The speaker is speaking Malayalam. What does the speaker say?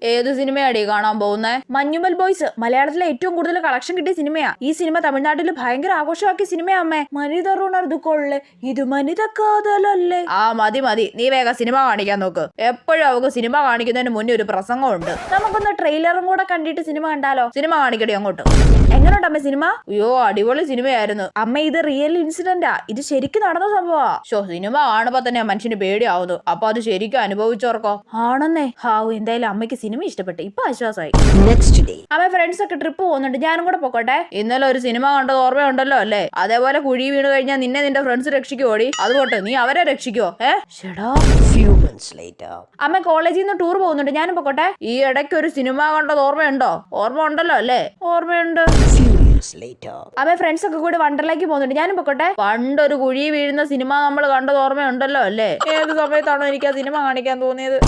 ഏത് സിനിമയാടി കാണാൻ പോകുന്നേ? മഞ്ഞുമൽ ബോയ്സ്. മലയാളത്തിലെ ഏറ്റവും കൂടുതൽ കളക്ഷൻ കിട്ടിയ സിനിമയാ. ഈ സിനിമ തമിഴ്നാട്ടിൽ ഭയങ്കര ആഘോഷമാക്കിയ സിനിമയാ അമ്മേ. മനിതറുണർന്നുകൊള്ളേ, ഇത് മനിത കാതലല്ലേ. ആ മതി മതി, നീ വേഗം സിനിമ കാണിക്കാൻ നോക്ക്. എപ്പോഴും അവക്ക് സിനിമ കാണിക്കുന്നതിന് മുന്നേ ഒരു പ്രസംഗമുണ്ട്. നമുക്കൊന്ന് ട്രെയിലറും കൂടെ കണ്ടിട്ട് സിനിമ കണ്ടാലോ? സിനിമ കാണിക്കടി അങ്ങോട്ട്. എങ്ങനെയുണ്ട് അമ്മ സിനിമ? അയ്യോ അടിപൊളി സിനിമയായിരുന്നു അമ്മ. ഇത് റിയൽ ഇൻസിഡന്റാ. ഇത് ശരിക്കും നടന്ന സംഭവമാ. സിനിമ കാണുമ്പോ തന്നെ മനുഷ്യന് പേടിയാവുന്നു. അപ്പൊ അത് ശരിക്കും അനുഭവിച്ചോർക്കോ? ആണെന്നേ. ഹാവു, എന്തായാലും അമ്മയ്ക്ക് സിനിമ ഇഷ്ടപ്പെട്ടു. ഇപ്പൊ ആശ്വാസമായി. നെക്സ്റ്റ് ഡേ അമ്മ ഫ്രണ്ട്സ് ഒക്കെ ട്രിപ്പ് പോകുന്നുണ്ട്. ഞാനും കൂടെ പൊക്കോട്ടെ. ഇന്നലെ ഒരു സിനിമ കണ്ടത് ഓർമ്മയുണ്ടല്ലോ അല്ലേ? അതേപോലെ കുഴി വീണ് കഴിഞ്ഞാൽ നിന്നെ നിന്റെ ഫ്രണ്ട്സ് രക്ഷിക്കുവോടി? അതുകൊണ്ട് നീ അവരെ രക്ഷിക്കോ? അമ്മ കോളേജിൽ നിന്ന് ടൂർ പോകുന്നുണ്ട്. ഞാനും പൊക്കോട്ടെ. ഈ ഇടയ്ക്ക് ഒരു സിനിമ കണ്ടത് ഓർമ്മയുണ്ടോ? ഓർമ്മ ഉണ്ടല്ലോ അല്ലേ? ഓർമ്മയുണ്ട്. അമ്മ ഫ്രണ്ട്സ് ഒക്കെ കൂടി വണ്ടറിലേക്ക് പോകുന്നുണ്ട്. ഞാനും പൊക്കോട്ടെ. പണ്ടൊരു കുഴി വീഴുന്ന സിനിമ നമ്മൾ കണ്ടത് ഓർമ്മയുണ്ടല്ലോ അല്ലേ? ഏത് സമയത്താണോ എനിക്ക് ആ സിനിമ കാണിക്കാൻ തോന്നിയത്?